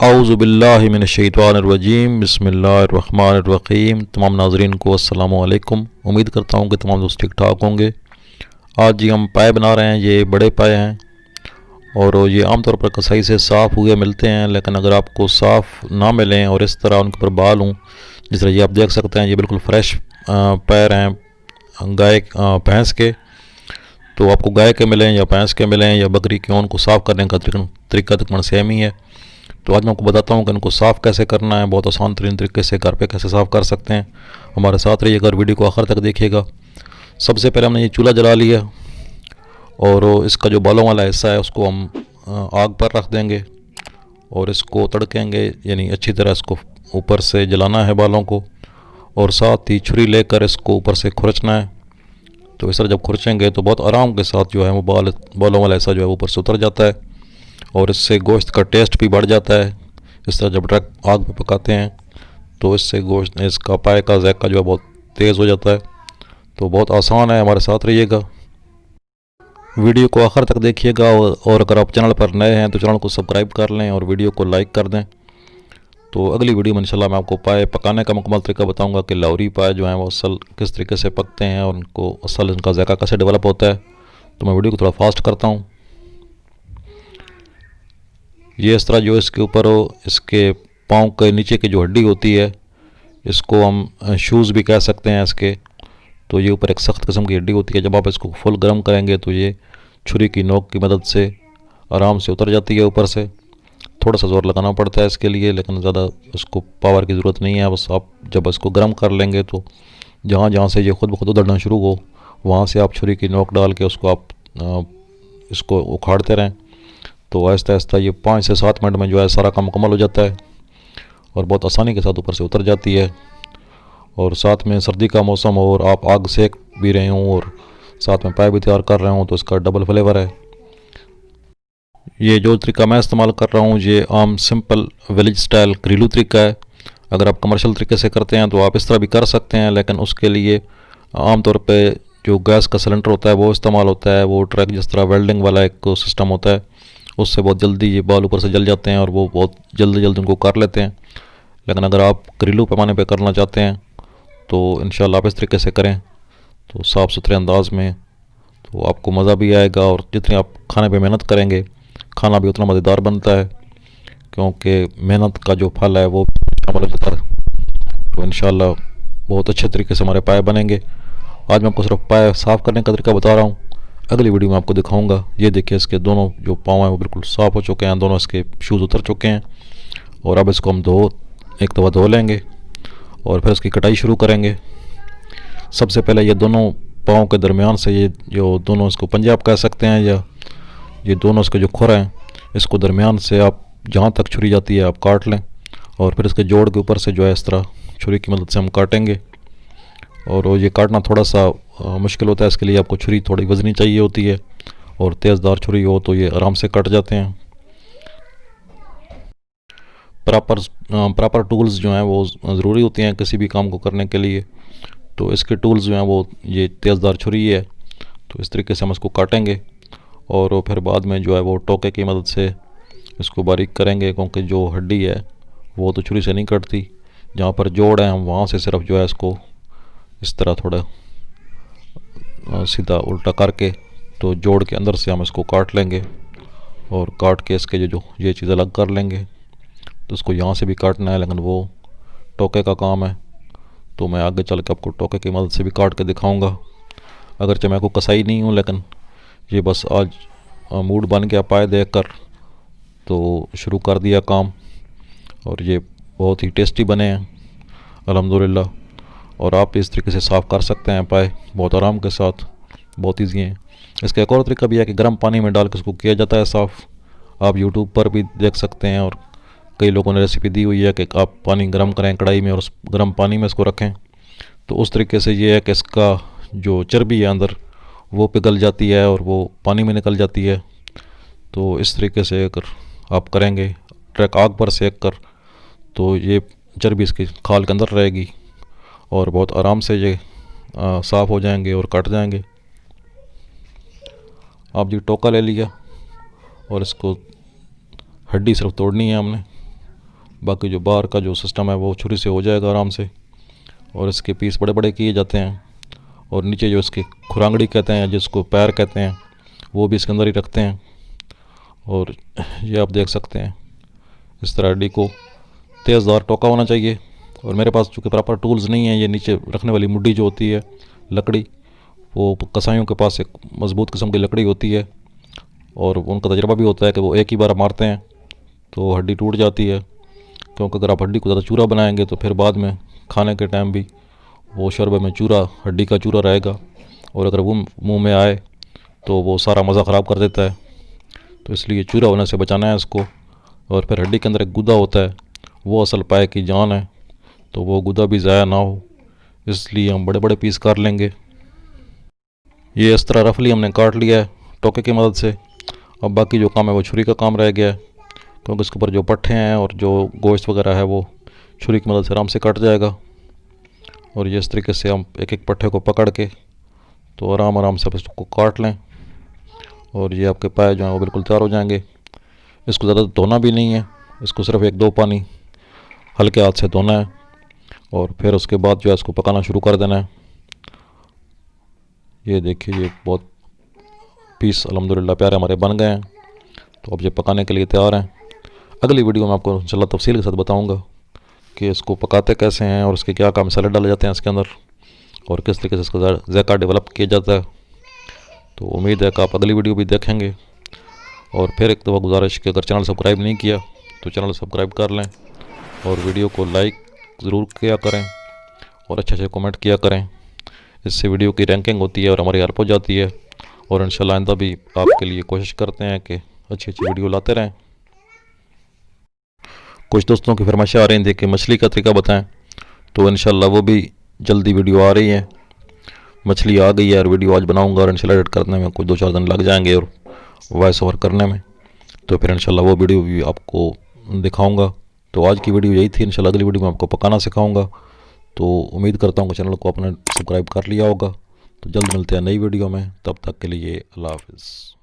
औज़ुबिल्लाहि मिनश्शैतानिर्रजीम बिस्मिल्लाहिर्रहमानिर्रहीम। तमाम नाज़रीन को अस्सलामु अलैकुम। उम्मीद करता हूँ कि तमाम दोस्त ठीक ठाक होंगे। आज जी हम पाए बना रहे हैं। ये बड़े पाए हैं और ये आमतौर पर कसाई से साफ़ हुए मिलते हैं, लेकिन अगर आपको साफ़ ना मिलें और इस तरह उनके ऊपर बाल हों, जिस तरह ये आप देख सकते हैं, ये बिल्कुल फ्रेश पैर हैं गाय भैंस के। तो आपको गाय के मिलें या भैंस के मिलें या बकरी के, उनको साफ़ करने का तरीका तकरीबन सेम ही है। तो आज मैं आपको बताता हूँ कि इनको साफ़ कैसे करना है, बहुत आसान तरीन तरीके से घर पे कैसे साफ़ कर सकते हैं। हमारे साथ रहिएगा और वीडियो को आखिर तक देखिएगा। सबसे पहले हमने ये चूल्हा जला लिया और इसका जो बालों वाला हिस्सा है उसको हम आग पर रख देंगे और इसको तड़केंगे, यानी अच्छी तरह इसको ऊपर से जलाना है बालों को, और साथ ही छुरी लेकर इसको ऊपर से खुरचना है। तो इस तरह जब खुरचेंगे तो बहुत आराम के साथ जो है वो बालों वाला हिस्सा जो है ऊपर से उतर जाता है और इससे गोश्त का टेस्ट भी बढ़ जाता है। इस तरह जब डायरेक्ट आग पे पकाते हैं तो इससे गोश्त इसका पाए का ज़ायका जो है बहुत तेज़ हो जाता है। तो बहुत आसान है, हमारे साथ रहिएगा, वीडियो को आखिर तक देखिएगा। और अगर आप चैनल पर नए हैं तो चैनल को सब्सक्राइब कर लें और वीडियो को लाइक कर दें। तो अगली वीडियो में इंशाल्लाह मैं आपको पाए पकाने का मुकम्मल तरीका बताऊंगा कि लाहौरी पाए जो हैं वो असल किस तरीके से पकते हैं और उनको असल इनका ज़ायका कैसे डेवलप होता है। तो मैं वीडियो को थोड़ा फास्ट करता हूँ। ये इस तरह जो इसके ऊपर हो, इसके पाँव के नीचे की जो हड्डी होती है, इसको हम शूज़ भी कह सकते हैं इसके। तो ये ऊपर एक सख्त किस्म की हड्डी होती है। जब आप इसको फुल गर्म करेंगे तो ये छुरी की नोक की मदद से आराम से उतर जाती है ऊपर से। थोड़ा सा ज़ोर लगाना पड़ता है इसके लिए, लेकिन ज़्यादा इसको पावर की ज़रूरत नहीं है। बस आप जब इसको गर्म कर लेंगे तो जहाँ जहाँ से ये खुद ब खुद उतरना शुरू हो, वहाँ से आप छुरी की नोक डाल के उसको आप इसको उखाड़ते रहें। तो आहिस्ता आहिस्ता ये 5 से 7 मिनट में जो है सारा काम मुकम्मल हो जाता है और बहुत आसानी के साथ ऊपर से उतर जाती है। और साथ में सर्दी का मौसम हो और आप आग सेक भी रहे हों और साथ में पाए भी तैयार कर रहे हों तो इसका डबल फ्लेवर है। ये जो तरीका मैं इस्तेमाल कर रहा हूँ ये आम सिंपल विलेज स्टाइल घरेलू तरीका है। अगर आप कमर्शियल तरीके से करते हैं तो आप इस तरह भी कर सकते हैं, लेकिन उसके लिए आम तौर पे जो गैस का सिलेंडर होता है वो इस्तेमाल होता है। वो ट्रक जिस तरह वेल्डिंग वाला एक सिस्टम होता है, उससे बहुत जल्दी ये बाल ऊपर से जल जाते हैं और वो बहुत जल्दी जल्दी उनको कर लेते हैं। लेकिन अगर आप घरेलू पैमाने पे करना चाहते हैं तो इंशाल्लाह आप इस तरीके से करें तो साफ़ सुथरे अंदाज में, तो आपको मज़ा भी आएगा और जितनी आप खाने पे मेहनत करेंगे खाना भी उतना मज़ेदार बनता है, क्योंकि मेहनत का जो फल है वो शामिल हो जाता है। तो इंशाल्लाह बहुत अच्छे तरीके से हमारे पाए बनेंगे। आज मैं आपको सिर्फ पाए साफ़ करने का तरीका बता रहा हूँ, अगली वीडियो में आपको दिखाऊंगा। ये देखिए इसके दोनों जो पाँव हैं वो बिल्कुल साफ़ हो चुके हैं, दोनों इसके शूज़ उतर चुके हैं। और अब इसको हम एक दफ़ा धो लेंगे और फिर इसकी कटाई शुरू करेंगे। सबसे पहले ये दोनों पाँव के दरमियान से ये जो दोनों इसको पंजे आप कह सकते हैं, या ये दोनों इसके जो खुर हैं इसको दरमियान से आप जहाँ तक छुरी जाती है आप काट लें और फिर इसके जोड़ के ऊपर से जो है इस तरह छुरी की मदद से हम काटेंगे। और ये काटना थोड़ा सा मुश्किल होता है, इसके लिए आपको छुरी थोड़ी वज़नी चाहिए होती है और तेज़दार छुरी हो तो ये आराम से कट जाते हैं। प्रॉपर टूल्स जो हैं वो ज़रूरी होती हैं किसी भी काम को करने के लिए। तो इसके टूल्स जो हैं वो ये तेज़दार छुरी है। तो इस तरीके से हम इसको काटेंगे और फिर बाद में जो है वो टोके की मदद से इसको बारीक करेंगे, क्योंकि जो हड्डी है वो तो छुरी से नहीं कटती। जहाँ पर जोड़ है हम वहाँ से सिर्फ जो है इसको इस तरह थोड़ा सीधा उल्टा करके तो जोड़ के अंदर से हम इसको काट लेंगे और काट के इसके जो ये चीज़ अलग कर लेंगे। तो इसको यहाँ से भी काटना है, लेकिन वो टोके का काम है, तो मैं आगे चल के आपको टोके की मदद से भी काट के दिखाऊंगा। अगरचे मैं को कसाई नहीं हूँ, लेकिन ये बस आज मूड बन गया पाए देख कर तो शुरू कर दिया काम। और ये बहुत ही टेस्टी बने हैं अल्हम्दुलिल्लाह। और आप इस तरीके से साफ़ कर सकते हैं पाए बहुत आराम के साथ, बहुत ईजी हैं। इसका एक और तरीका भी है कि गर्म पानी में डाल के इसको किया जाता है साफ़। आप यूट्यूब पर भी देख सकते हैं और कई लोगों ने रेसिपी दी हुई है कि आप पानी गर्म करें कढ़ाई में और उस गर्म पानी में इसको रखें। तो उस तरीके से ये है कि इसका जो चर्बी है अंदर वो पिघल जाती है और वो पानी में निकल जाती है। तो इस तरीके से अगर आप करेंगे ट्रक आग पर सेक कर तो ये चर्बी इसकी खाल के अंदर रहेगी और बहुत आराम से ये साफ़ हो जाएंगे और कट जाएंगे। आप जी टोका ले लिया और इसको हड्डी सिर्फ तोड़नी है हमने, बाकी जो बाहर का जो सिस्टम है वो छुरी से हो जाएगा आराम से। और इसके पीस बड़े बड़े किए जाते हैं। और नीचे जो इसकी खुरांगड़ी कहते हैं, जिसको पैर कहते हैं, वो भी इसके अंदर ही रखते हैं। और ये आप देख सकते हैं, इस तरह हड्डी को तेज़दार टोका होना चाहिए। और मेरे पास चूँकि प्रॉपर टूल्स नहीं है, ये नीचे रखने वाली मुड्डी जो होती है लकड़ी, वो कसाइयों के पास एक मज़बूत किस्म की लकड़ी होती है। और उनका तजर्बा भी होता है कि वो एक ही बार मारते हैं तो हड्डी टूट जाती है। क्योंकि अगर आप हड्डी को ज़्यादा चूरा बनाएंगे तो फिर बाद में खाने के टाइम भी वो शरबे में चूरा, हड्डी का चूरा रहेगा। और अगर वो मुंह में आए तो वो सारा मज़ा ख़राब कर देता है। तो इसलिए चूरा होने से बचाना है इसको। और फिर हड्डी के अंदर एक गुदा होता है, वो असल पाए की जान है, तो वो गुदा भी ज़ाया ना हो, इसलिए हम बड़े बड़े पीस काट लेंगे। ये इस तरह रफली हमने काट लिया है टोके की मदद से। अब बाकी जो काम है वो छुरी का काम रह गया है, क्योंकि इसके ऊपर जो पट्टे हैं और जो गोश्त वगैरह है वो छुरी की मदद से आराम से कट जाएगा। और ये इस तरीके से हम एक एक पट्टे को पकड़ के तो आराम आराम से इसको काट लें। और ये आपके पाए जो हैं वो बिल्कुल तैयार हो जाएंगे। इसको ज़्यादा धोना भी नहीं है, इसको सिर्फ 1-2 पानी हल्के हाथ से धोना है। और फिर उसके बाद जो है इसको पकाना शुरू कर देना है। ये देखिए, ये बहुत पीस अल्हम्दुलिल्लाह प्यारे हमारे बन गए हैं। तो अब ये पकाने के लिए तैयार हैं। अगली वीडियो में आपको इंशाल्लाह तफसील के साथ बताऊंगा कि इसको पकाते कैसे हैं और इसके क्या क्या मसाले डाले जाते हैं इसके अंदर, और किस तरीके से इसका ज़ायका डेवलप किया जाता है। तो उम्मीद है कि आप अगली वीडियो भी देखेंगे। और फिर एक दफ़ा गुजारिश कि अगर चैनल सब्सक्राइब नहीं किया तो चैनल सब्सक्राइब कर लें, और वीडियो को लाइक ज़रूर किया करें और अच्छे से कमेंट किया करें। इससे वीडियो की रैंकिंग होती है और हमारी हेल्प हो जाती है। और इंशाल्लाह आइंदा भी आपके लिए कोशिश करते हैं कि अच्छी अच्छी वीडियो लाते रहें। कुछ दोस्तों की फरमाइशें आ रही थी कि मछली का तरीका बताएं, तो इंशाल्लाह वो भी जल्दी वीडियो आ रही है। मछली आ गई है और वीडियो आज बनाऊंगा, और इंशाल्लाह एडिट करने में कुछ 2-4 दिन लग जाएंगे और वॉइस ओवर करने में। तो फिर इंशाल्लाह वो वीडियो भी आपको दिखाऊंगा। तो आज की वीडियो यही थी। इंशाल्लाह अगली वीडियो में आपको पकाना सिखाऊंगा। तो उम्मीद करता हूँ कि चैनल को आपने सब्सक्राइब कर लिया होगा। तो जल्द मिलते हैं नई वीडियो में, तब तक के लिए अल्लाह हाफ़िज़।